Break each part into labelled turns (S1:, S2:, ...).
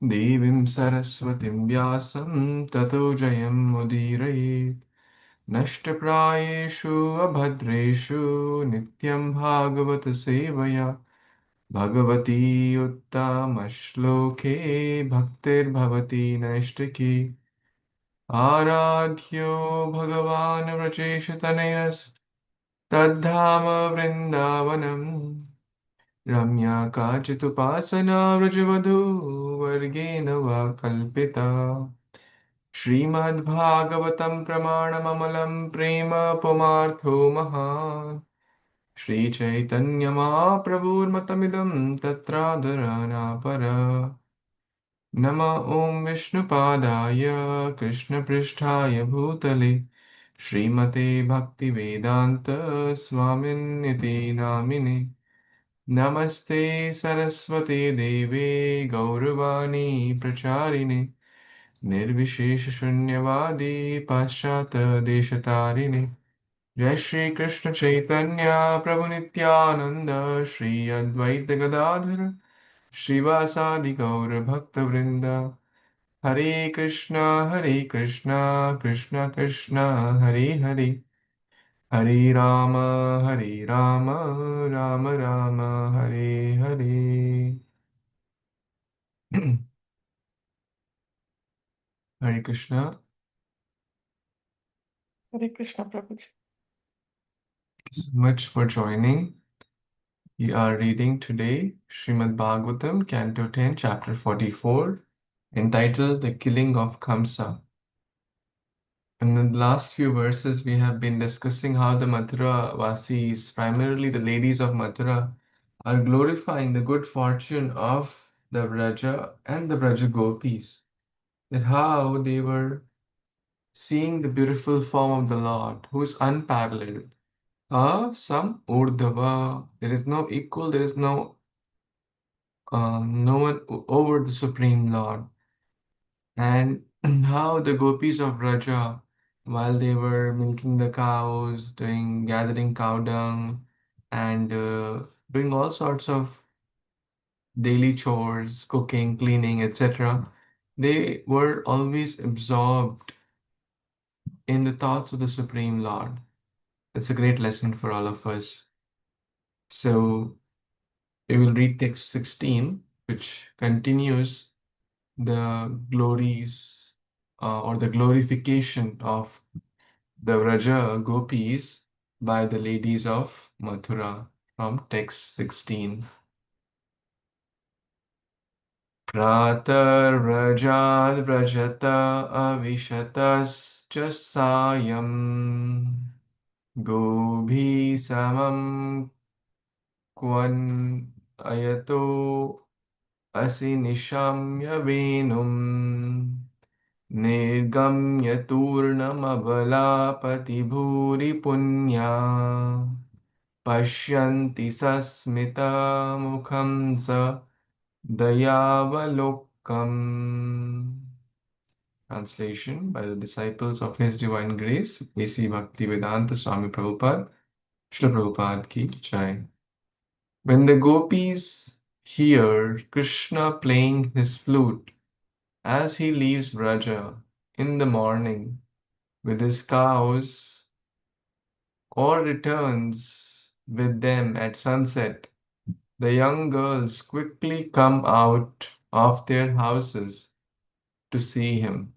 S1: Devim Saraswatim Vyasam Tato Jayam Mudirayet Nashtaprayeshu Abhadreshu Nityam Bhagavata-sevayā Bhagavati Uttamashloke Bhaktir Bhavati Naishtaki Aradhyo Bhagavan Vrajeshatanayas Tadhama Vrindavanam Ramya Kachitupasana Vrajavadhu Vargena Va Kalpita Śrīmad-Bhāgavatam Pramanamamalam Prema Pumartho Mahan Śrī Caitanya Mahāprabhur Tatradharana Para Nama Om Vishnupadaya Krishna Pristhaya Bhutale Śrīmate Bhaktivedanta Swaminiti Namine Namaste Saraswate Deve Gauravani Pracharine Nirvishesha Shunyavadi Paschata Deshatarine Jai Shri Krishna Chaitanya Prabhu Nityananda Shri Advaita Gadadhara Shrivasadi Gaura Bhakta Vrinda Hare Krishna Krishna Krishna Hare Hare Hare Rama Rama Rama Hare Hare Hare Krishna.
S2: Hare Krishna, Prabhuji.
S1: Thank you so much for joining. We are reading today Śrīmad-Bhāgavatam Canto 10, Chapter 44, entitled The Killing of Kamsa. And in the last few verses, we have been discussing how the Mathura Vasis, primarily the ladies of Mathura, are glorifying the good fortune of the Vraja and the Vraja Gopis, that how they were seeing the beautiful form of the Lord, who is unparalleled. Some Urdhava, there is no equal, there is no one over the Supreme Lord. And how the gopis of Raja, while they were milking the cows, gathering cow dung, and doing all sorts of daily chores, cooking, cleaning, etc., they were always absorbed in the thoughts of the Supreme Lord. It's a great lesson for all of us. So we will read text 16, which continues the glories or the glorification of the Vraja gopis by the ladies of Mathura from text 16. Pratar Vrajad Vrajata Avishatascha Sayam Gobhi Samam Kwan Ayato Asi Nishamya Venum Nirgamya Turnamabhalapati Bhuri Punya Pashyanti Sasmita Mukham Sa Dayavalokam. Translation by the disciples of His Divine Grace, A.C. Bhaktivedanta Swami Prabhupada, Srila Prabhupada Ki Jai. When the gopis hear Kṛṣṇa playing his flute as he leaves Vraja in the morning with his cows or returns with them at sunset, the young girls quickly come out of their houses to see him.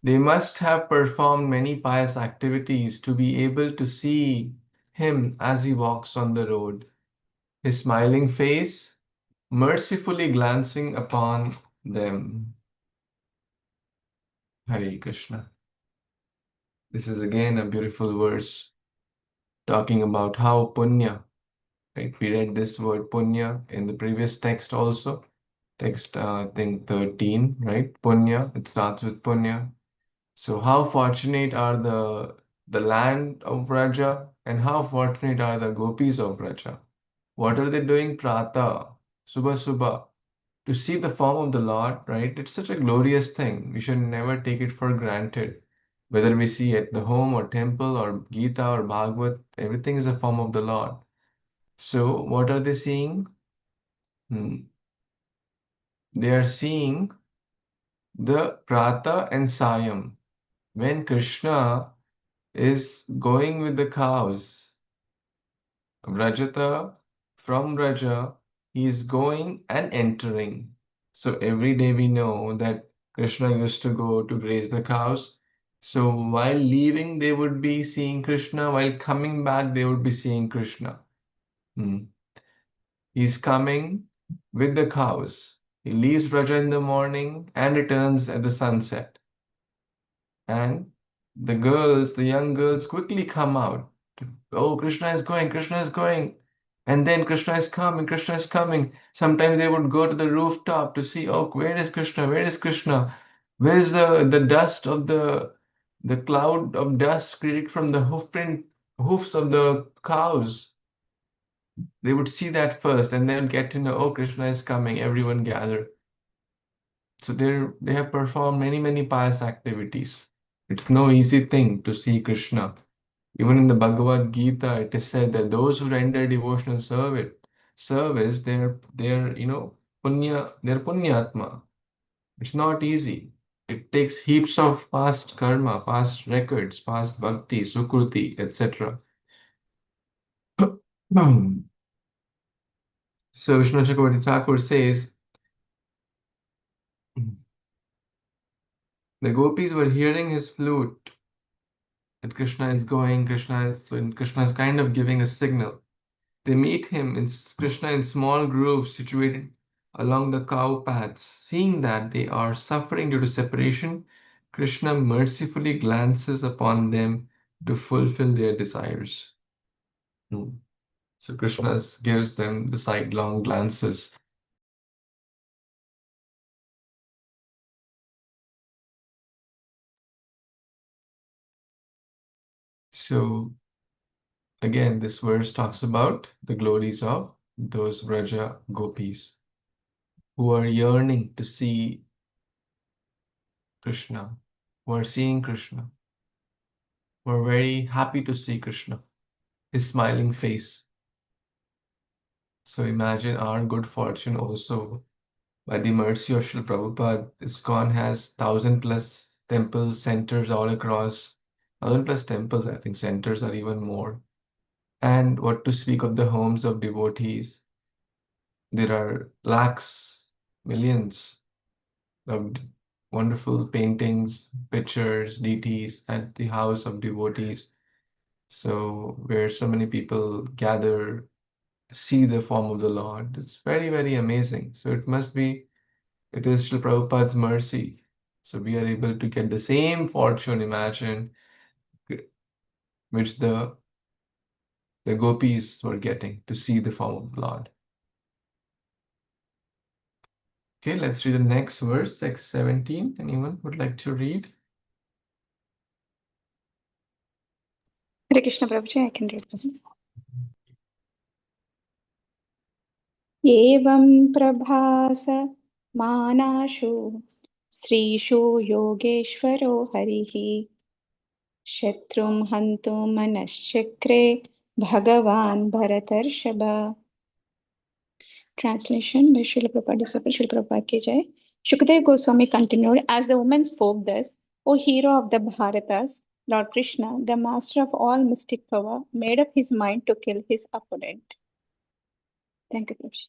S1: They must have performed many pious activities to be able to see him as he walks on the road, his smiling face mercifully glancing upon them. Hare Krishna. This is again a beautiful verse talking about how punya, right? We read this word punya in the previous text also. Text, I think 13, right? Punya, it starts with punya. So how fortunate are the land of Vraja and how fortunate are the gopis of Vraja? What are they doing? Prata, Subha Subha, to see the form of the Lord, right? It's such a glorious thing. We should never take it for granted. Whether we see at the home or temple or Gita or Bhagavat, everything is a form of the Lord. So what are they seeing? They are seeing the Prata and Sayam. When Krishna is going with the cows, Vrajata, from Vraja, he is going and entering. So every day we know that Krishna used to go to graze the cows. So while leaving, they would be seeing Krishna. While coming back, they would be seeing Krishna. He's coming with the cows. He leaves Vraja in the morning and returns at the sunset. And the young girls quickly come out. Oh, Krishna is going, Krishna is going. And then Krishna is coming, Krishna is coming. Sometimes they would go to the rooftop to see, oh, where is Krishna? Where is Krishna? Where is the dust of the cloud of dust created from the hoofs of the cows? They would see that first and then get to know, oh, Krishna is coming, everyone gather. So they have performed many pious activities. It's no easy thing to see Krishna. Even in the Bhagavad Gita, it is said that those who render devotional service, they're they're punyatma. It's not easy. It takes heaps of past karma, past records, past bhakti, sukruti, etc. So Vishnu Chakravarti Thakur says, the gopis were hearing his flute that Krishna is going, Krishna is kind of giving a signal. They meet Krishna in small groves situated along the cow paths. Seeing that they are suffering due to separation, Krishna mercifully glances upon them to fulfill their desires. So Krishna gives them the sidelong glances. So again, this verse talks about the glories of those Vraja gopis who are yearning to see Krishna, who are seeing Krishna, who are very happy to see Krishna, his smiling face. So imagine our good fortune also. By the mercy of Srila Prabhupada, ISKCON has 1,000+ temples, centers all across. 1,000+ temples, I think centers are even more. And what to speak of the homes of devotees? There are lakhs, millions of wonderful paintings, pictures, deities at the house of devotees. So where so many people gather, see the form of the Lord. It's very amazing. So it is Srila Prabhupada's mercy. So we are able to get the same fortune, imagine, which the gopis were getting to see the form of the Lord. Okay, let's read the next verse, text 17. Anyone would like to read?
S2: Hare Krishna Prabhuji, I can read this. Evam prabhasa manashu srishu yogeshwaro harihi shatrum hantu manaschakre bhagavan bharatarshaba. Translation by Srila Prabhupada, disciple Srila Prabhupada ki jai. Shukadeva Goswami continued, as the woman spoke thus, O hero of the Bharatas, Lord Krishna, the master of all mystic power, made up his mind to kill his opponent. Thank you, Prabhupada.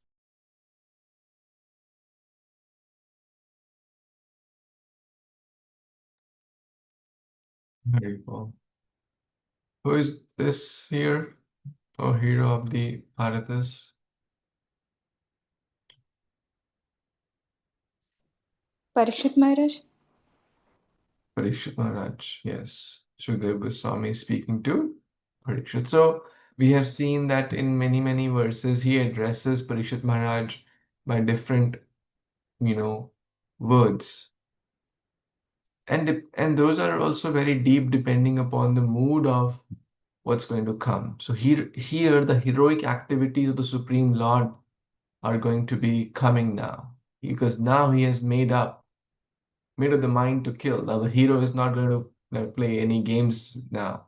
S1: Very cool. Who is this here? Oh, hero of the Bharatas?
S2: Parikshit Maharaj?
S1: Parikshit Maharaj, yes. Shukadeva Goswami is speaking to Parikshit. So we have seen that in many verses he addresses Parikshit Maharaj by different, words. And those are also very deep depending upon the mood of what's going to come. So here the heroic activities of the Supreme Lord are going to be coming now, because now he has made up the mind to kill. Now the hero is not going to play any games now.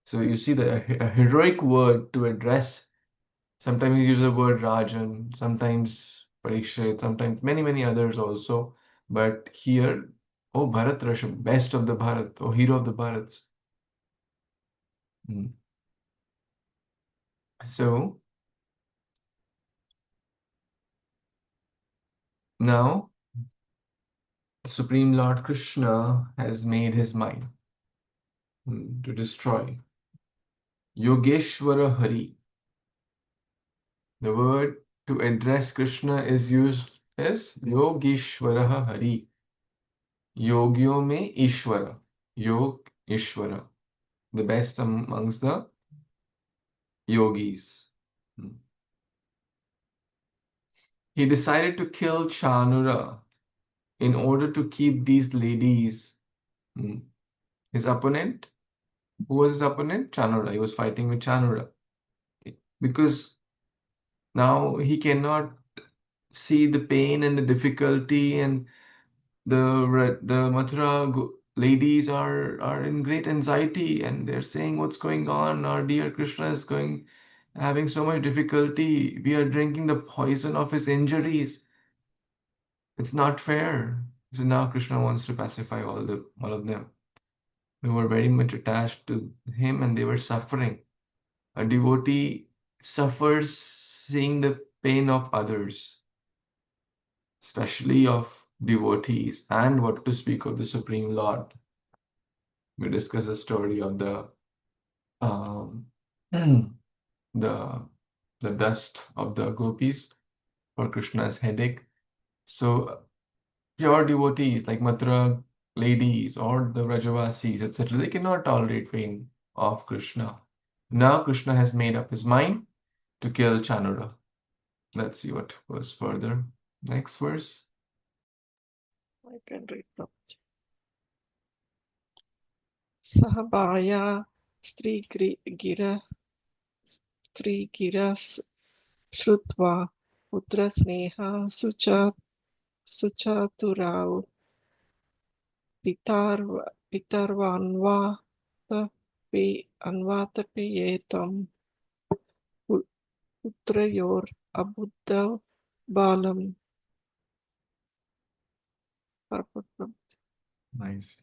S1: So you see a heroic word to address. Sometimes you use the word Rajan, sometimes Parikshit, sometimes many others also. But here, oh Bharat best of the Bharat, oh hero of the Bharats. Hmm. So now Supreme Lord Krishna has made his mind to destroy Yogeshwara Hari. The word to address Krishna is used as Yogeshwara Hari. Yogyo में Ishwara. Yog Ishwara. The best amongst the yogis. He decided to kill Chanura in order to keep these ladies. His opponent, who was his opponent? Chanura. He was fighting with Chanura. Because now he cannot see the pain and the difficulty, and the Mathura ladies are in great anxiety, and they're saying, "What's going on? Our dear Krishna is having so much difficulty. We are drinking the poison of his injuries. It's not fair." So now Krishna wants to pacify all of them. They were very much attached to him, and they were suffering. A devotee suffers seeing the pain of others, especially of devotees, and what to speak of the Supreme Lord. We discuss the story of um, the the dust of the gopis for Krishna's headache. So pure devotees like Mathura ladies or the Vrajavasis, etc., they cannot tolerate pain of Krishna. Now Krishna has made up his mind to kill Chanura. Let's see what goes further. Next verse.
S3: I can read Prabhuji. Sahabhaya Gira Shrutva Putra Sneha Suchaturau Pitarvanvata Piyetam Putrayor Abuddha Balam.
S1: Nice.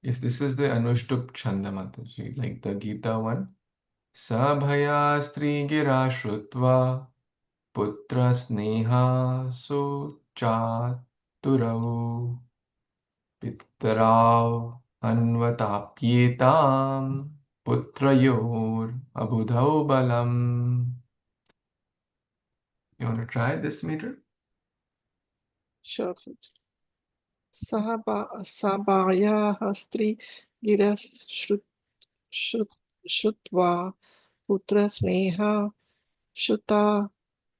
S1: Yes, this is the Anushtup Chanda Mataji, like the Gita one. Sabhaya Stri Gira Shrutva Putra Sneha Suchaturau Pitrav Anvatapyetam Putrayor Abudhau Balam. You want to try this meter?
S3: Sure. Sabhaya Stri Gira Shrutva Putra Sneha Shuta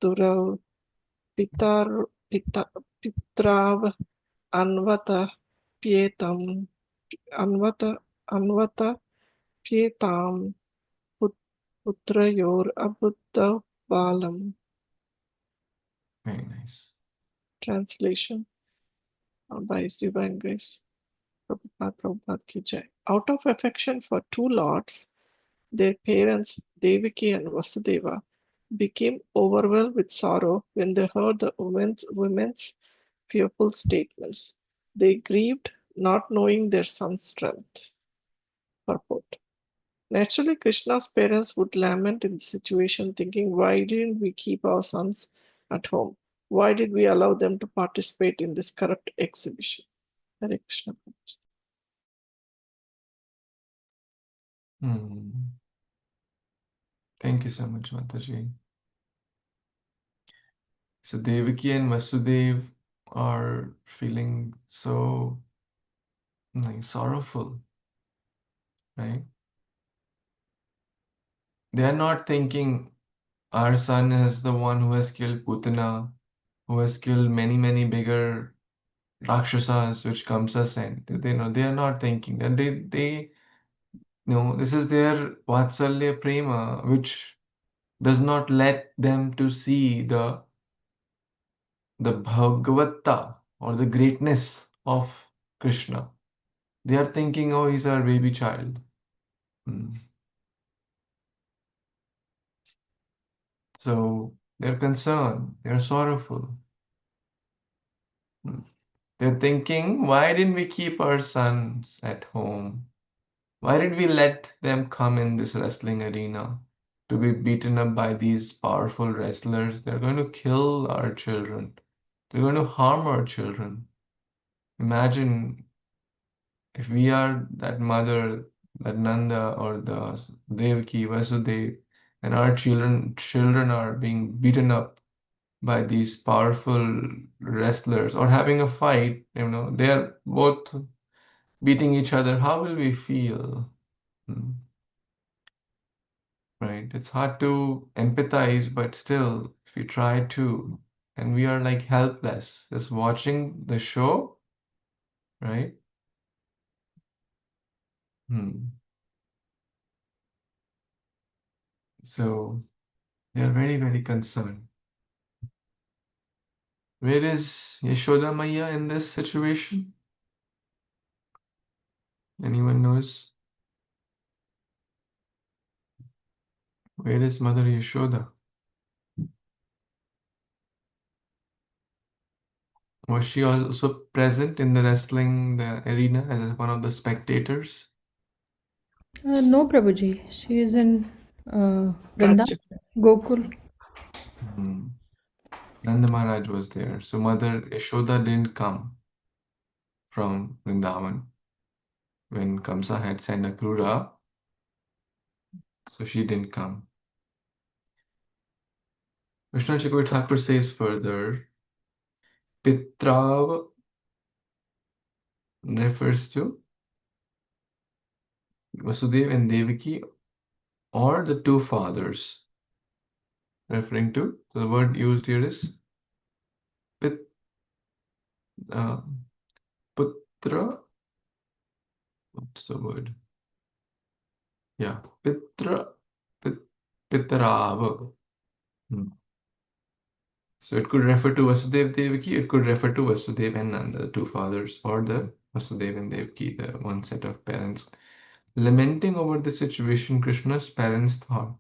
S3: Durau Pitrav Anvata Pietam Anvata Pietam Putrayor Abuddha Balam.
S1: Very nice.
S3: Translation by His Divine Grace Prabhupada Ki Jai. Out of affection for two lords, their parents Devaki and Vasudeva became overwhelmed with sorrow when they heard the women's fearful statements. They grieved, not knowing their son's strength. Purport. Naturally, Krishna's parents would lament in the situation, thinking, why didn't we keep our sons at home? Why did we allow them to participate in this corrupt exhibition? Hare Krishna.
S1: Thank you so much, Mataji. So Devaki and Vasudev are feeling so sorrowful, right? They are not thinking our son is the one who has killed Putana, who has killed many bigger Rakshasas which Kamsa sent. They know they are not thinking that they know this is their Vatsalya Prema, which does not let them to see the Bhagavata or the greatness of Krishna. They are thinking, oh, he's our baby child. So they're concerned, they're sorrowful. They're thinking, why didn't we keep our sons at home? Why did we let them come in this wrestling arena to be beaten up by these powerful wrestlers? They're going to kill our children. They're going to harm our children. Imagine if we are that mother, that Nanda or the Devaki, Vasudev, and our children are being beaten up by these powerful wrestlers or having a fight, they are both beating each other. How will we feel? Hmm. Right? It's hard to empathize, but still, if we try to, and we are like helpless, just watching the show, right? So they are very, very concerned. Where is Yashoda Maya in this situation? Anyone knows? Where is Mother Yashoda? Was she also present in the arena as one of the spectators?
S4: No, Prabhuji. She is in Vrindavan,
S3: Rajya.
S4: Gokul.
S1: Nanda Maharaj was there. So Mother Yashoda didn't come from Vrindavan when Kamsa had sent Akrura. So she didn't come. Krishna Chakravarti Thakur says further, Pitrav refers to Vasudeva and Devaki or the two fathers. Referring to, so the word used here is Pit, Putra. What's the word? Yeah, Pitra, Pitarava. So it could refer to Vasudeva Devaki, it could refer to Vasudeva and Nanda, the two fathers, or the Vasudeva and Devaki, the one set of parents. Lamenting over the situation, Krishna's parents thought,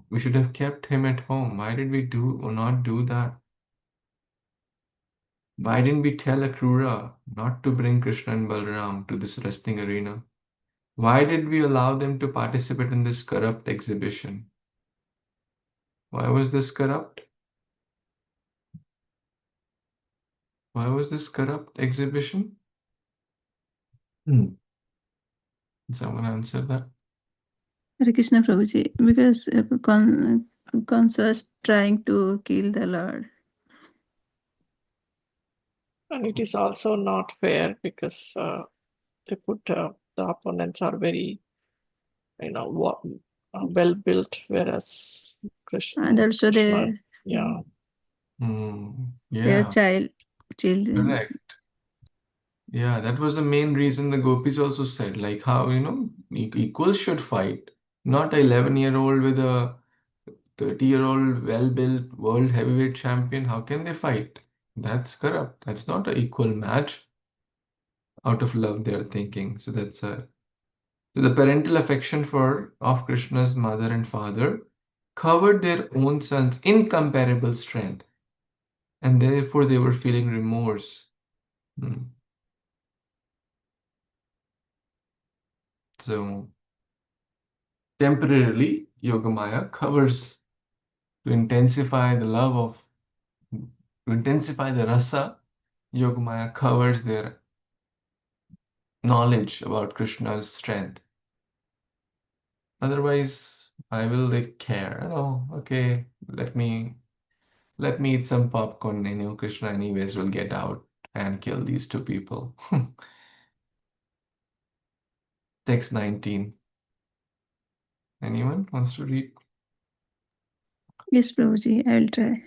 S1: we should have kept him at home. Why did we not do that? Why didn't we tell Akrura not to bring Krishna and Balaram to this wrestling arena? Why did we allow them to participate in this corrupt exhibition? Why was this corrupt? Why was this corrupt exhibition? Can someone answer that?
S5: Hare Krishna Prabhuji, because Kansa was trying to kill the Lord.
S3: And it is also not fair because they put the opponents are very, well built, whereas Krishna.
S5: And also
S3: Krishna,
S5: their
S1: Yeah,
S5: children.
S1: correct. Yeah, that was the main reason the gopis also said, like how, equals should fight, not a 11-year-old with a 30-year-old well-built world heavyweight champion. How can they fight? That's corrupt. That's not an equal match. Out of love, they are thinking. So that's so the parental affection of Krishna's mother and father covered their own son's incomparable strength, and therefore they were feeling remorse. So temporarily, Yogamaya covers to intensify the rasa. Yogamaya covers their knowledge about Krishna's strength. Otherwise, I will care. Oh, okay, let me eat some popcorn. Krishna anyways will get out and kill these two people. Text 19. Anyone wants to read?
S5: Yes, Prabhuji, I will try.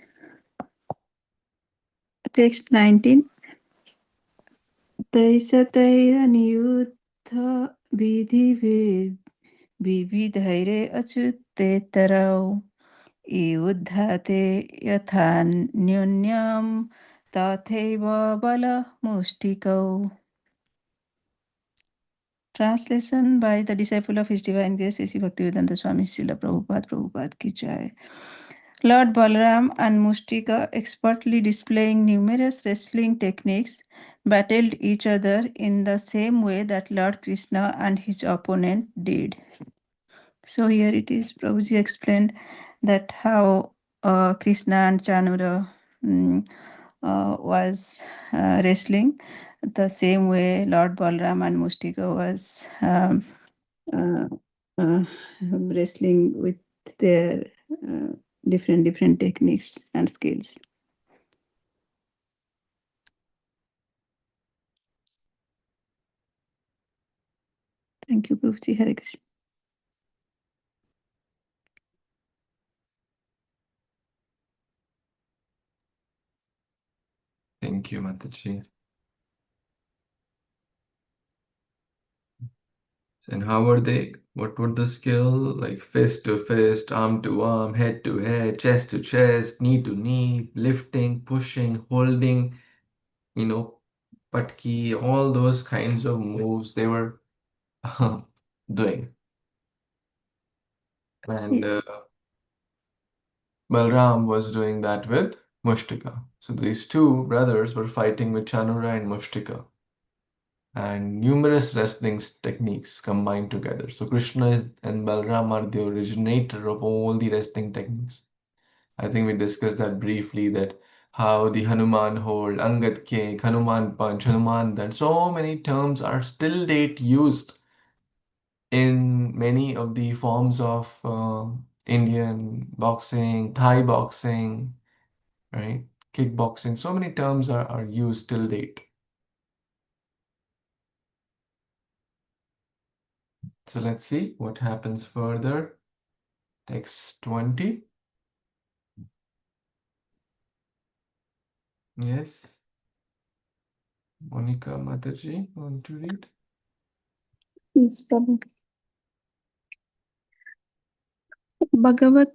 S5: Text 19. तैसतैरनियुद्ध विविधैरे अच्युतेतरौ युद्धते यथा न्यून्यं तथैव बलमुष्टिकौ. Translation by the disciple of His Divine Grace, A.C. Bhaktivedanta Swami Srila Prabhupada. Prabhupada ki jai. Lord Balaram and Mustika, expertly displaying numerous wrestling techniques, battled each other in the same way that Lord Krishna and his opponent did. So here it is, Prabhuji explained that how Krishna and Chanura was wrestling. The same way Lord Balaram and Mustika was uh, wrestling with their different techniques and skills. Thank you, Prabhuji. Hare Krishna.
S1: Thank you, Mataji. And how were they? What were the skill? Like fist to fist, arm to arm, head to head, chest to chest, knee to knee, lifting, pushing, holding, patki, all those kinds of moves they were doing. And
S5: Yes.
S1: Balram was doing that with Mushtika. So these two brothers were fighting with Chanura and Mushtika. And numerous wrestling techniques combined together. So Krishna and Balram are the originator of all the wrestling techniques. I think we discussed that briefly, that how the Hanuman hold, Angad kick, Hanuman punch, Hanuman dand, so many terms are still date used in many of the forms of Indian boxing, Thai boxing, right? Kickboxing. So many terms are used till date. So let's see what happens further. Text 20. Yes. Monica Mataji, want to read?
S2: Yes, Prabhu. Bhagavat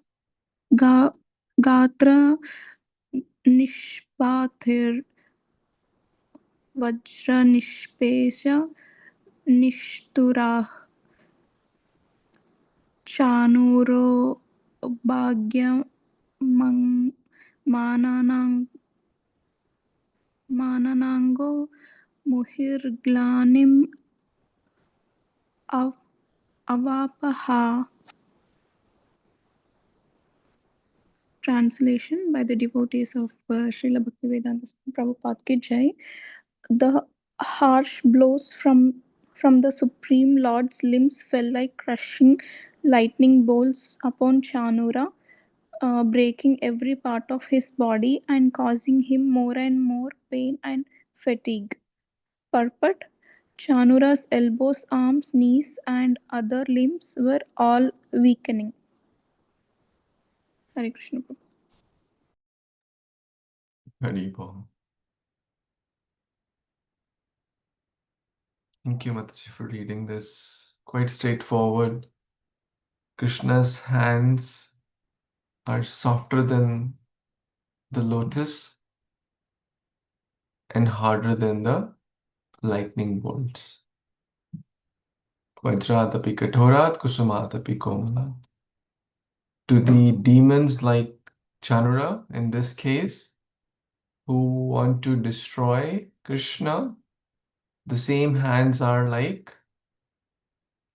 S2: Gatra Nishpathir Vajra Nishpesha Nishturah Chanuro Bhagya Mananang Mananango Muhirglanim Avapaha. Translation by the devotees of Srila Bhaktivedanta Prabhupada Ki Jai. The harsh blows from the Supreme Lord's limbs fell like crushing lightning bolts upon Chanura, breaking every part of his body and causing him more and more pain and fatigue. Purport: Chanura's elbows, arms, knees, and other limbs were all weakening. Hare Krishna.
S1: Haribol. Thank you, Mataji, for reading this. Quite straightforward. Krishna's hands are softer than the lotus and harder than the lightning bolts. Vajratapi kathorat kusumatapi komalat. To the demons like Chanura, in this case, who want to destroy Krishna, the same hands are like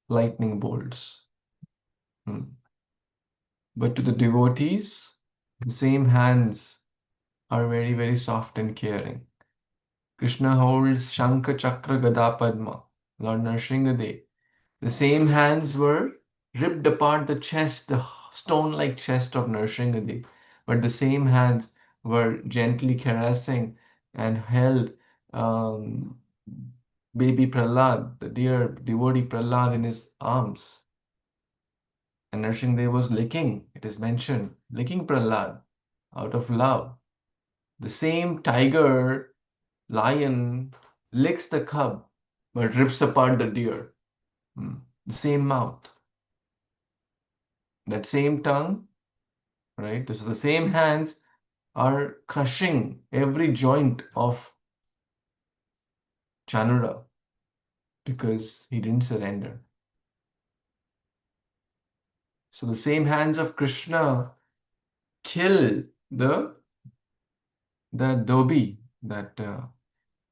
S1: lightning bolts. But to the devotees, the same hands are very, very soft and caring. Krishna holds Shankha Chakra Gada Padma, Lord Nrsimhadev. The same hands were ripped apart the chest, the stone-like chest of Nrsimhadev. But the same hands were gently caressing and held baby Prahlad, the dear devotee Prahlad, in his arms. And Nrsimhadev was licking, it is mentioned, licking Prahlad out of love. The same tiger, lion, licks the cub, but rips apart the deer. The same mouth. That same tongue, right? So the same hands are crushing every joint of Chanura because he didn't surrender. So the same hands of Krishna killed the dhobi that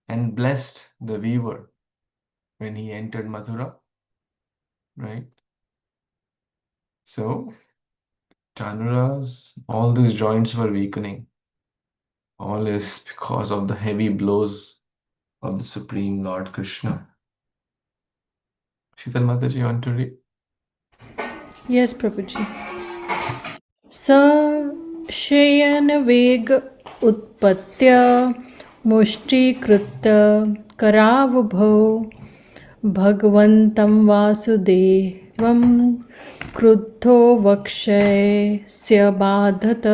S1: and blessed the weaver when he entered Mathura, right? So Chanura's all these joints were weakening. All is because of the heavy blows of the Supreme Lord Krishna. Sheetal Mataji, you want to read?
S4: Yes, Prabhuji. स शयनवेग उत्पत्य मुष्टीकृत करावभौ भगवन्तं वासुदेवं क्रुद्धो वक्षस्य बाधत.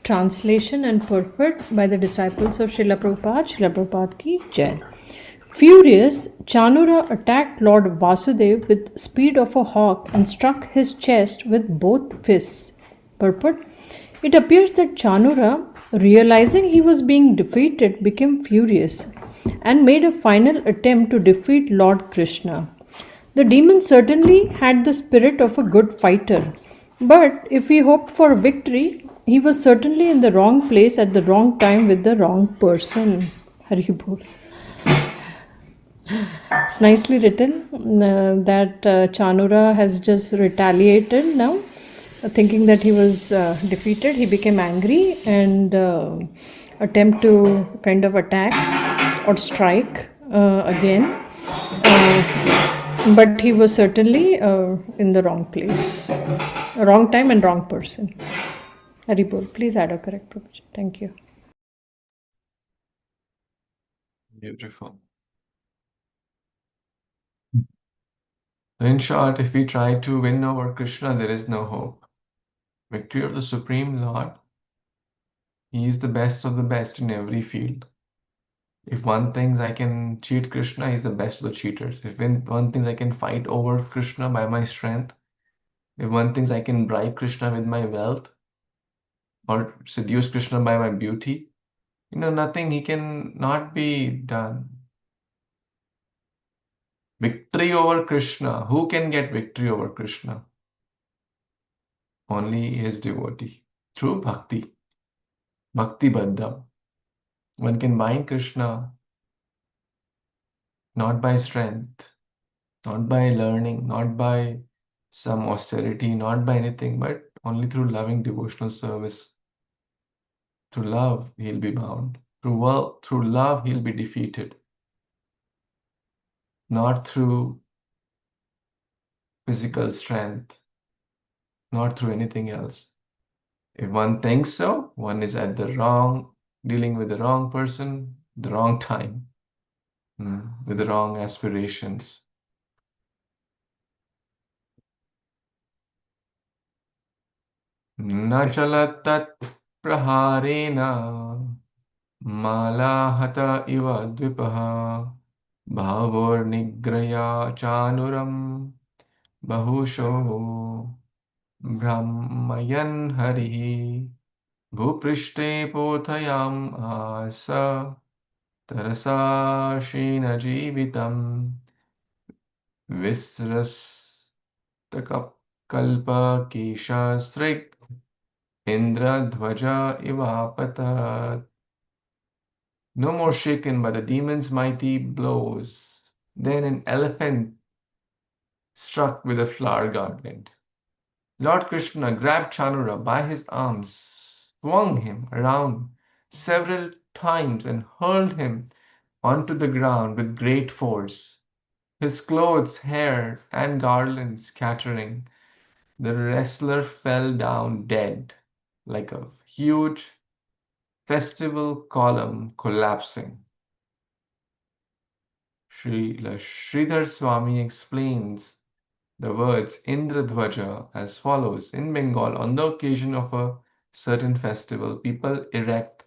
S4: Translation and purport by the disciples of Srila Prabhupada. Srila Prabhupada ki Jai. Furious, Chanura attacked Lord Vasudev with speed of a hawk and struck his chest with both fists. Purport: it appears that Chanura, realizing he was being defeated, became furious and made a final attempt to defeat Lord Krishna. The demon certainly had the spirit of a good fighter, but if he hoped for victory, he was certainly in the wrong place at the wrong time with the wrong person. Hari Bol. It's nicely written that Chanura has just retaliated now, thinking that he was defeated. He became angry and attempt to kind of attack or strike again. But he was certainly in the wrong place, wrong time and wrong person. Haribol, please add a correct provision. Thank you.
S1: Beautiful. So in short, if we try to win over Krishna, there is no hope. Victory of the Supreme Lord, He is the best of the best in every field. If one thinks I can cheat Krishna, He's the best of the cheaters. If one thinks I can fight over Krishna by my strength, if one thinks I can bribe Krishna with my wealth, or seduce Krishna by my beauty, nothing, he can not be done. Victory over Krishna. Who can get victory over Krishna? Only his devotee. Through bhakti. Bhakti Baddham. One can bind Krishna not by strength, not by learning, not by some austerity, not by anything, but only through loving devotional service. Through love, he'll be bound. Through love, he'll be defeated. Not through physical strength, not through anything else. If one thinks so, one is at the wrong, dealing with the wrong person, the wrong time, with the wrong aspirations. Na chalatat praharena malahata iva dvipaha bhavor nigraya chanuram bahusho brahmayan harihi bhuprishte pothayam asa tarasa shena jivitam visrastakapkalpa kesha srik Indra Dhwaja Ivapatat. No more shaken by the demon's mighty blows than an elephant struck with a flower garland. Lord Krishna grabbed Chanura by his arms, swung him around several times, and hurled him onto the ground with great force. His clothes, hair, and garlands scattering, the wrestler fell down dead like a huge festival column collapsing. Srila Sridhar Swami explains the words Indradhvaja as follows. In Bengal, on the occasion of a certain festival, people erect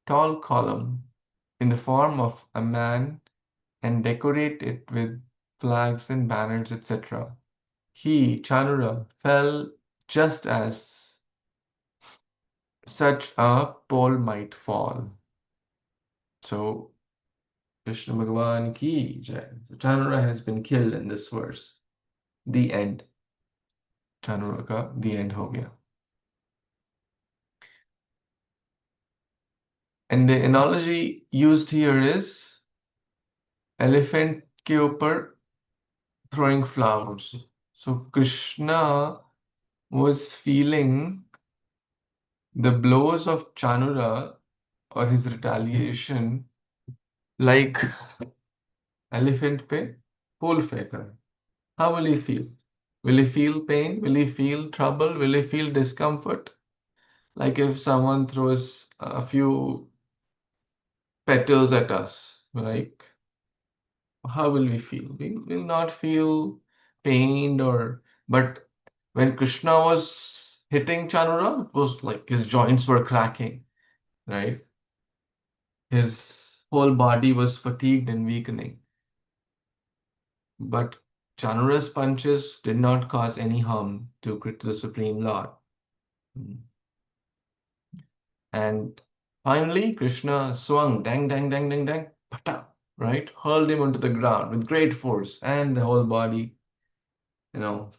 S1: tall column in the form of a man and decorate it with flags and banners, etc. He, Chanura, fell just as such a pole might fall. So Krishna Bhagavan ki jai. So Chanura has been killed in this verse. The end. Chanura ka the end ho gaya. And the analogy used here is elephant ke upar throwing flowers. So Krishna was feeling the blows of Chanura or his retaliation like elephant pe pole फेंक रहा है. How will he feel? Will he feel pain? Will he feel trouble? Will he feel discomfort? Like if someone throws a few petals at us, like how will we feel? We will not feel pained but when Krishna was hitting Chanura, it was like his joints were cracking, right? His whole body was fatigued and weakening. But Chanura's punches did not cause any harm to the Supreme Lord. And finally, Krishna swung, dang, dang, dang, dang, dang, pata, right? Hurled him onto the ground with great force, and the whole body, the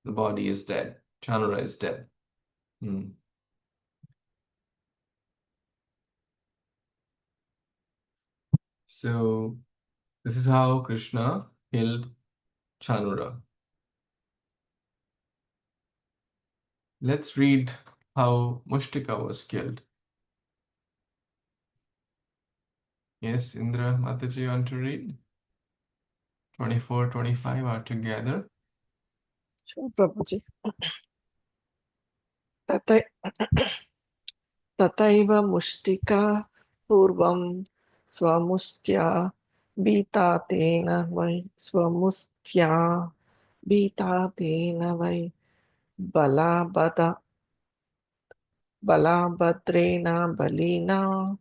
S1: body is dead. Chanura is dead. So this is how Krishna killed Chanura. Let's read how Mushtika was killed. Yes, Indra, Mataji, you want to read? 24, 25 are together.
S3: Sure, Prabhuji. Tataiva mushtika purvam swamustya bītātena vai swamustya bītātena vai balabhadrena balina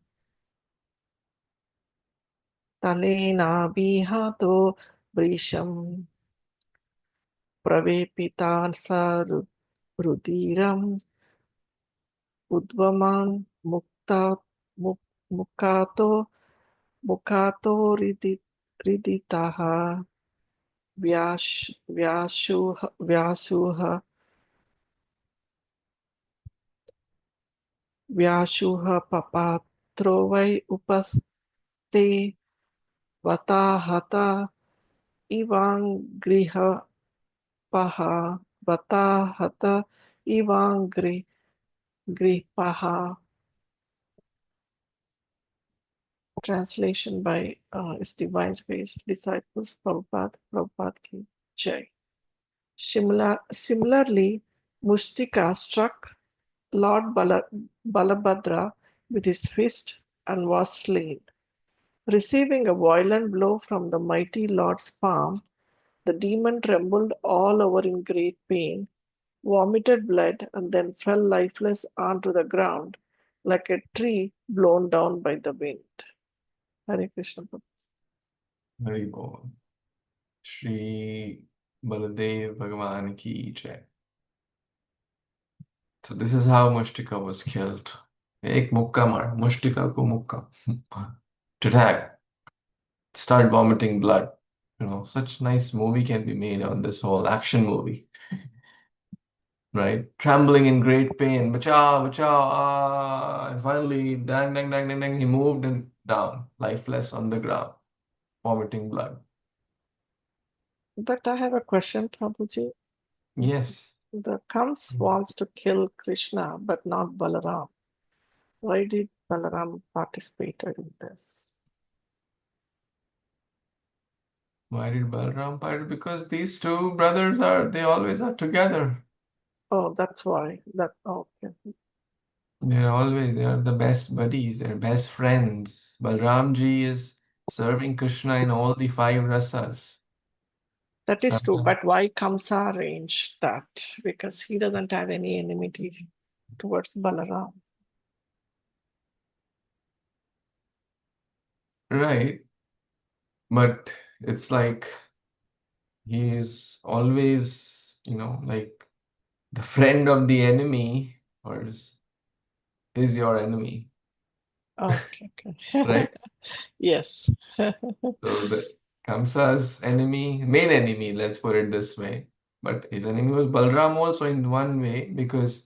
S3: tanena bihato vrisham pravepitansa rudiram udvaman mukato riditaha vyashuha papatro vai upaste vatahata ivangriha paha vatahata ivangripaha. Translation by His Divine Grace Disciples Prabhupada Ki Jai. Similarly, Mushtika struck Lord Balabhadra with his fist and was slain. Receiving a violent blow from the mighty Lord's palm, the demon trembled all over in great pain, vomited blood, and then fell lifeless onto the ground like a tree blown down by the wind. Hare Krishna.
S1: Very good. Shri Baladev Bhagavan Ki Jai. So this is how Mushtika was killed. Ek mukka mar, Mushtika ko mukka. To tag. Start vomiting blood. Such nice movie can be made on this whole action movie. Right? Trembling in great pain. Bachao, bachao, and finally, dang, dang, dang, dang, dang, he moved and down, lifeless on the ground, vomiting blood.
S3: But I have a question, Prabhuji.
S1: Yes.
S3: The Kams wants to kill Krishna, but not Balaram. Why did Balaram participate in this?
S1: Why did Balaram participate? Because these two brothers they always are together.
S3: Oh, that's why. Okay.
S1: They are the best buddies, they're best friends. Balramji is serving Krishna in all the 5 rasas.
S3: That is true, but why Kamsa arranged that? Because he doesn't have any enmity towards Balaram.
S1: Right. But it's like he is always, like the friend of the enemy or is your enemy.
S3: Okay.
S1: Right?
S3: Yes.
S1: So the Kamsa's main enemy, let's put it this way. But his enemy was Balram also in one way because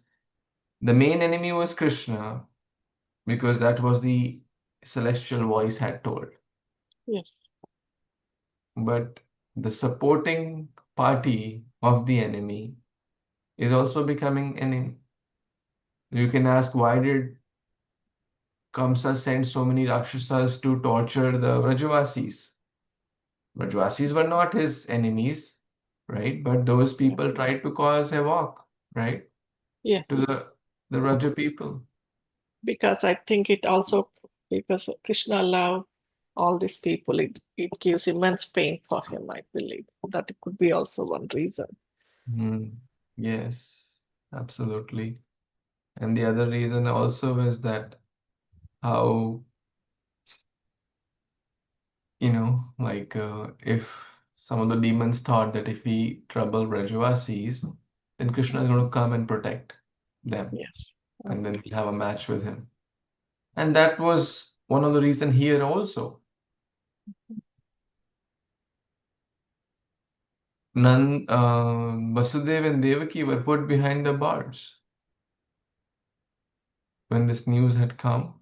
S1: the main enemy was Krishna, because that was the celestial voice had told.
S3: Yes.
S1: But the supporting party of the enemy is also becoming enemy. You can ask, why did Kamsa send so many Rakshasas to torture the Vrajavasis? Vrajavasis were not his enemies, right? But those people tried to cause havoc, right?
S3: Yes.
S1: To the Raja people.
S3: Because I think it also, because Krishna loved all these people, it gives immense pain for him, I believe. That it could be also one reason.
S1: Yes, absolutely. And the other reason also is that how, like if some of the demons thought that if we trouble Vrajavasis, then Krishna is going to come and protect them,
S3: Yes.
S1: and then we'll have a match with him. And that was one of the reasons here also. Vasudeva and Devaki were put behind the bars when this news had come,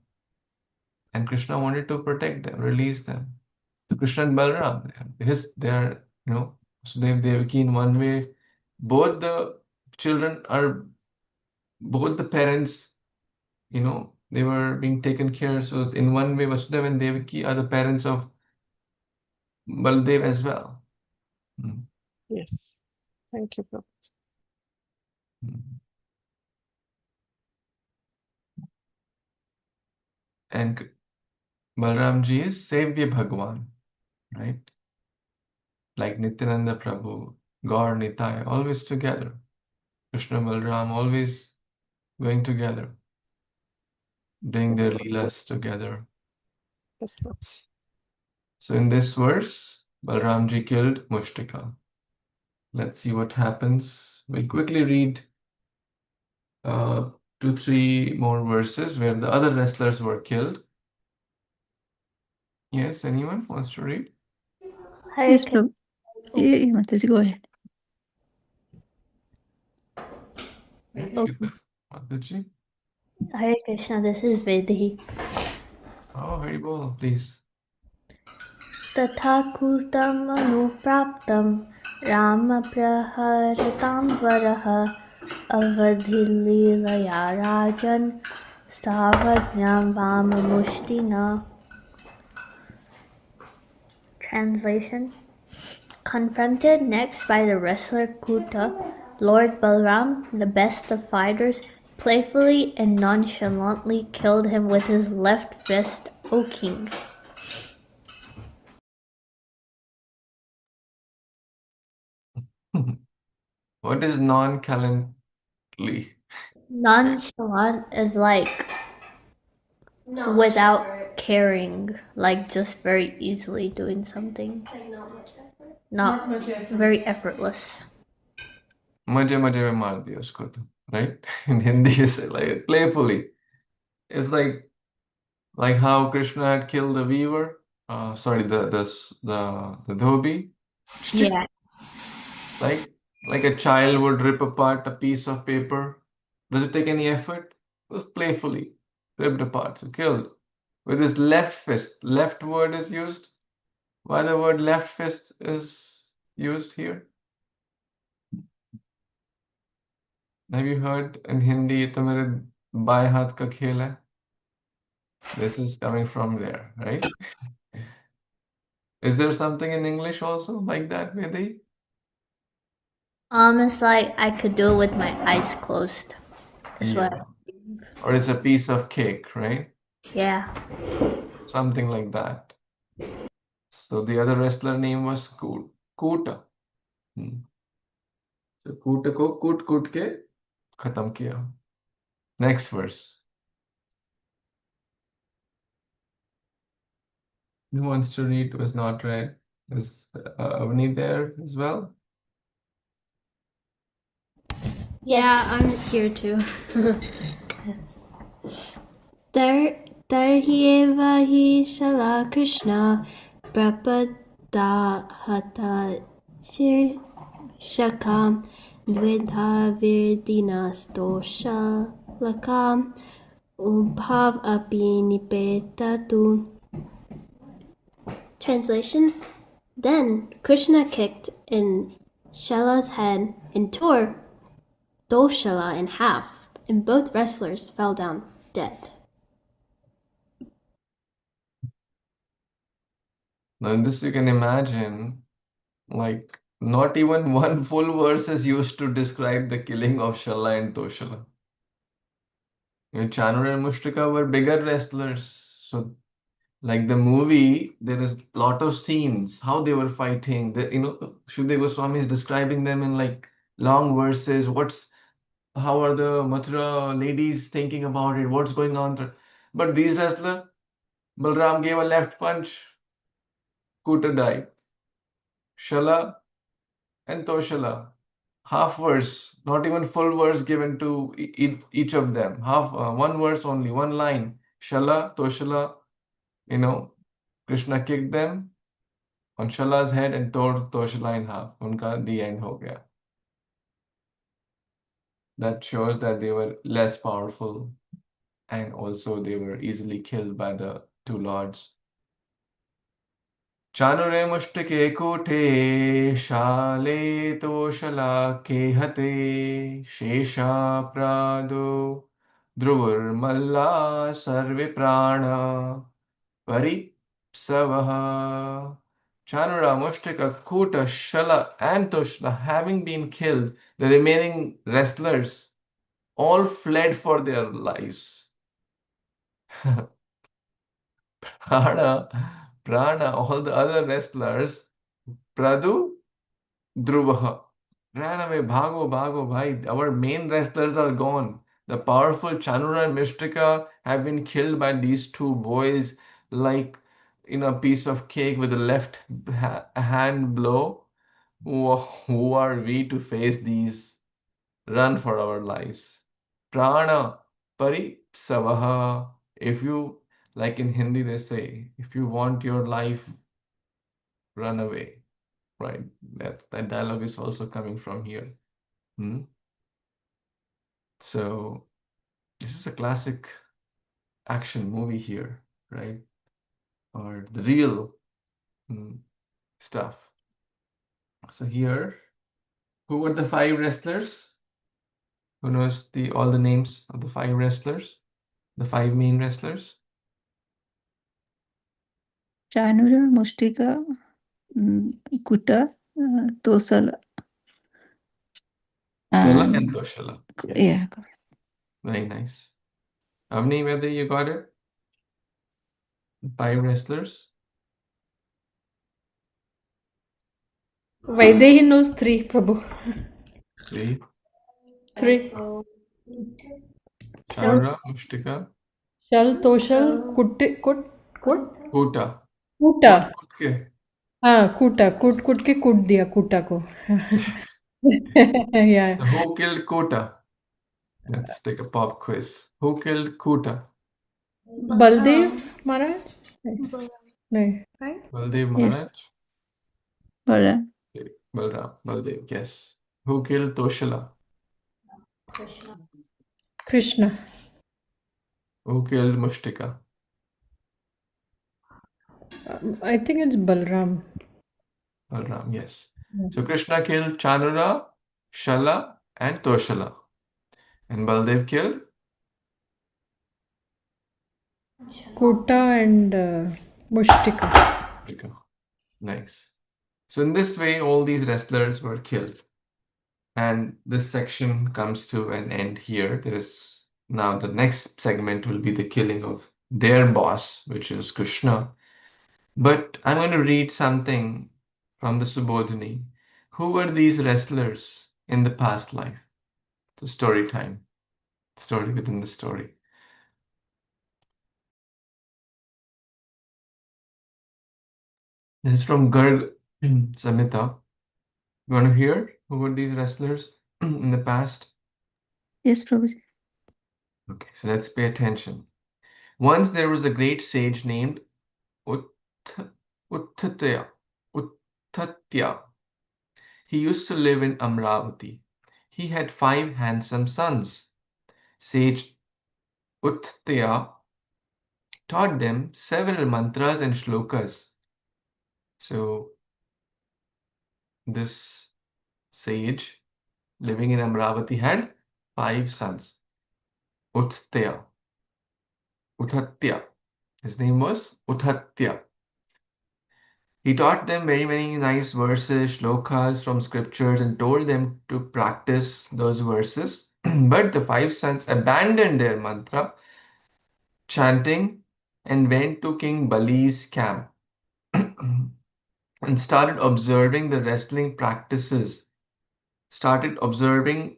S1: and Krishna wanted to protect them, release them. So Krishna and Balaram, they are, Vasudeva Devaki in one way, both the children are, both the parents, they were being taken care. So in one way, Vasudeva and Devaki are the parents of Baldev as well.
S3: Yes. Thank you, Prabhu.
S1: And Balramji is Sevya Bhagwan, right? Like Nityananda Prabhu, Gaur Nitai, always together. Krishna Balram always going together, doing their leelas together.
S3: Yes, Prabhu.
S1: So in this verse, Balramji killed Mushtika. Let's see what happens. We'll quickly read 2-3 more verses where the other wrestlers were killed. Yes, anyone wants to read?
S5: Yes, Prabhu. Yeah, Mataji, go ahead.
S1: Okay. Mataji?
S6: Hare Krishna, this is Vidhi.
S1: Oh, Hari Bol, please.
S6: Tatha kutam anupraptam Rama praharatam varaha Avadhililaya rajan Savajnam vamamushtina. Translation: Confronted next by the wrestler Kuta, Lord Balram, the best of fighters, playfully and nonchalantly killed him with his left fist, O king.
S1: What is nonchalantly?
S6: Nonchalant is like without caring, like just very easily doing something. Like not much effort. Very effortless.
S1: मजे मजे में मार दिया उसको तो, right? In Hindi you say like playfully. It's like how Krishna had killed the weaver. Sorry, the dhobi.
S6: Yeah.
S1: Like a child would rip apart a piece of paper. Does it take any effort? It was playfully ripped apart, so killed. With his left fist. Left word is used. Why the word left fist is used here? Have you heard in Hindi, "ये तो मेरे बाएं हाथ का खेल है"? This is coming from there, right? Is there something in English also like that, Vedhi?
S6: It's like I could do it with my eyes closed. Is what
S1: Yeah. Or it's a piece of cake, right?
S6: Yeah.
S1: Something like that. So the other wrestler name was Kuta. So Kuta को कूट के खत्म किया. Next verse. Who wants to read? Was not read. Is Avni there as well?
S6: Yeah, I'm here too. Tarhyeva hi shala Krishna prapadahata shakam dvidha virdina stosha lakam
S7: Ubhav api nipetatu. Translation: Then Kṛṣṇa kicked in Shala's head and tore Doshala in half, and both wrestlers fell down dead.
S1: Now, in this you can imagine, like, not even one full verse is used to describe the killing of Shala and Toshala. Chanura and Mushtika were bigger wrestlers. So, like the movie, there is a lot of scenes, how they were fighting. Shukdev Goswami is describing them in like long verses. How are the Mathura ladies thinking about it? What's going on? But these wrestlers, Balram gave a left punch, Kuta died. Shala and Toshala, half verse, not even full verse given to each of them. One verse only, one line. Shala, Toshala, Krishna kicked them on Shala's head and tore Toshala in half. Unka the end ho gaya. That shows that they were less powerful and also they were easily killed by the two lords. Chanure mushtike kute shale toshala kehate shesha prado druvur malla sarve prana paripsavaha. Chanura, Mushtika, Kuta, Shala, and Toshla, having been killed, the remaining wrestlers all fled for their lives. Prana, all the other wrestlers, Pradu, Dhruvaha, ran away. Bhago, bhai. Our main wrestlers are gone. The powerful Chanura and Mishtika have been killed by these two boys, like in a piece of cake with a left hand blow. Who are we to face these? Run for our lives. Prana pari savaha. If you, like in Hindi, they say, if you want your life, run away. Right? That dialogue is also coming from here. So this is a classic action movie here, right? Or the real stuff. So here, who were the five wrestlers? Who knows all the names of the five wrestlers? The five main wrestlers?
S5: Chanura, Mushtika, Kuta, Tosala.
S1: Shala and Toshala.
S5: Yeah.
S1: Very nice. Avni, whether you got it? Five wrestlers?
S4: Vaidehi knows 3, Prabhu.
S1: Three.
S4: 3.
S1: Chanura, Mushtika,
S4: Shal, Toshal, Kuta.
S1: Kuta.
S4: Kuta.
S1: Okay.
S4: हाँ कूटा कूट के कूट दिया कूटा को yeah.
S1: So who killed Kuta? Let's take a pop quiz. Who killed Kuta?
S4: Baldev Maharaj? No. Right?
S1: Baldev Maharaj?
S5: Balram.
S1: Okay. Baldev, yes. Who killed Toshala?
S4: Kṛṣṇa.
S1: Who killed Mushtika?
S4: I think it's Balram.
S1: Balram, yes. So Krishna killed Chanura, Shala, and Toshala. And Baldev killed?
S4: Kuta and Mushtika.
S1: Mushtika. Nice. So in this way, all these wrestlers were killed. And this section comes to an end here. There is now the next segment will be the killing of their boss, which is Kṛṣṇa. But I'm going to read something from the Subodhini. Who were these wrestlers in the past life? The story time. Story within the story. This is from Garg Samhita. You want to hear who were these wrestlers in the past?
S5: Yes, Prabhuji.
S1: Okay, so let's pay attention. Once there was a great sage named Uttatya. He used to live in Amravati. He had 5 handsome sons. Sage Antya taught them several mantras and shlokas. So this sage living in Amravati had 5 sons. Uthatya. His name was Uthatya. He taught them very many nice verses, shlokas from scriptures, and told them to practice those verses. But the 5 sons abandoned their mantra chanting and went to King Bali's camp and started observing the wrestling practices, started observing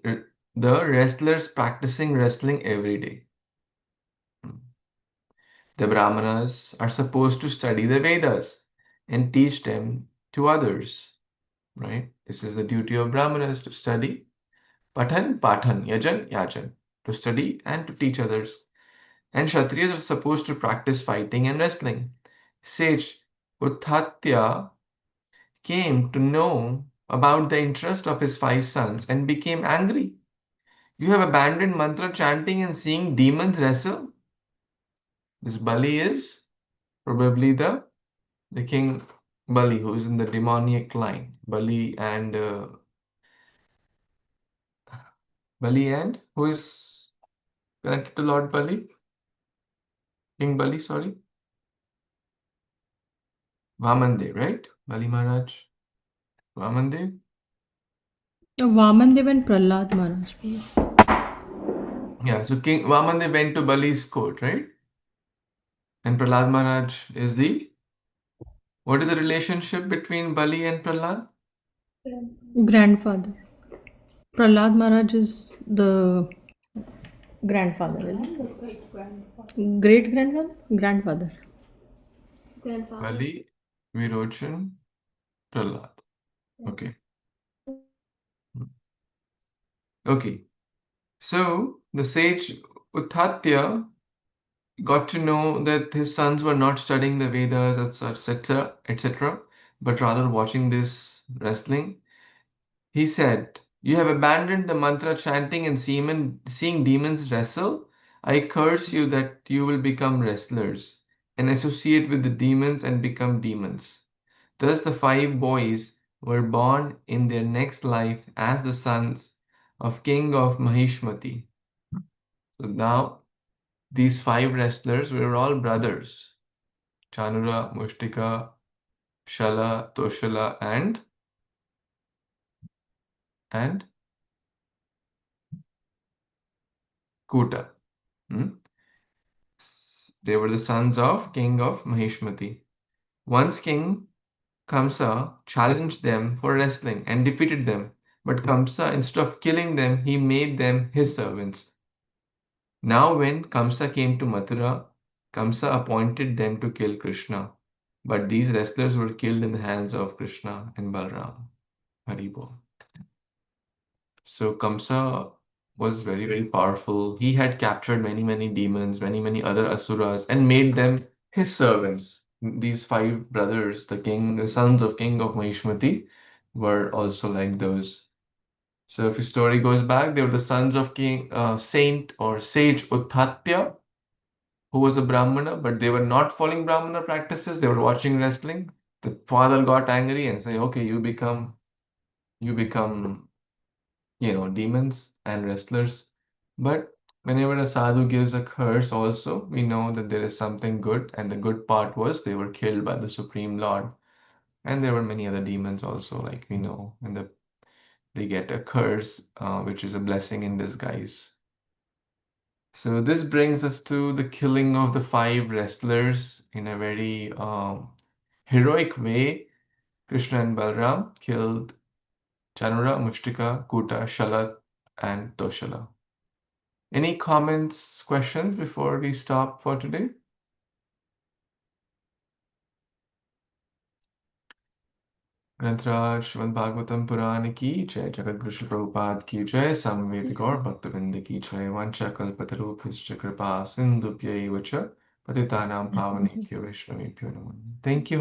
S1: the wrestlers practicing wrestling every day. The Brahmanas are supposed to study the Vedas and teach them to others, right? This is the duty of Brahmanas, to study, pathan, yajan, to study and to teach others. And Kshatriyas are supposed to practice fighting and wrestling. Sage Uthatya came to know about the interest of his 5 sons and became angry. You have abandoned mantra chanting and seeing demons wrestle. This Bali is probably the king Bali, who is in the demoniac line. Bali and who is connected to Lord Bali? King Bali, sorry. Vamandev, right? Bali Maharaj. Vamandev.
S4: Vamandev and Prahlad Maharaj.
S1: Yeah, so King Vamandev went to Bali's court, right? And Prahlad Maharaj is what is the relationship between Bali and Prahlad?
S4: Grandfather. Prahlad Maharaj is the grandfather, isn't it? Great grandfather? Grandfather.
S7: Grandfather.
S1: Bali, Virochan, Prahlad. Okay. Okay. So the sage Uthatya got to know that his sons were not studying the Vedas, etc., etc., but rather watching this wrestling. He said, "You have abandoned the mantra chanting and seeing demons wrestle. I curse you that you will become wrestlers and associate with the demons and become demons." Thus the 5 boys were born in their next life as the sons of king of Mahishmati. So now these 5 wrestlers were all brothers. Chanura, Mushtika, Shala, Toshala, and Kuta. They were the sons of king of Mahishmati. Once King Kamsa challenged them for wrestling and defeated them, but Kamsa, instead of killing them, he made them his servants. Now when Kamsa came to Mathura, Kamsa appointed them to kill Kṛṣṇa, but these wrestlers were killed in the hands of Kṛṣṇa and Balram. Haribol. So Kamsa was very, very powerful. He had captured many, many demons, many, many other asuras, and made them his servants. These 5 brothers, the sons of king of Mahishmati, were also like those. So if the story goes back, they were the sons of saint or sage Uthatya, who was a Brahmana, but they were not following Brahmana practices. They were watching wrestling. The father got angry and said, "Okay, you become demons and wrestlers." But whenever a sadhu gives a curse also, we know that there is something good, and the good part was they were killed by the Supreme Lord. And there were many other demons also, like we know, and they get a curse, which is a blessing in disguise. So this brings us to the killing of the 5 wrestlers in a very heroic way. Kṛṣṇa and Balram killed Chanura, Mushtika, Kuta, Shala, and Toshala. Any comments, questions before we stop for today? Grantaraj Śrīmad-Bhāgavatam Purana ki jai, Jagat Guru Śrīla Prabhupada ki jai, Samved Gaur Bhaktavinda ki jai, Vancha Kalpatarubhascha Kripa Sindhubhyaiva cha Patitanam Pavanebhyo Vaishnavebhyo Namo. Thank you.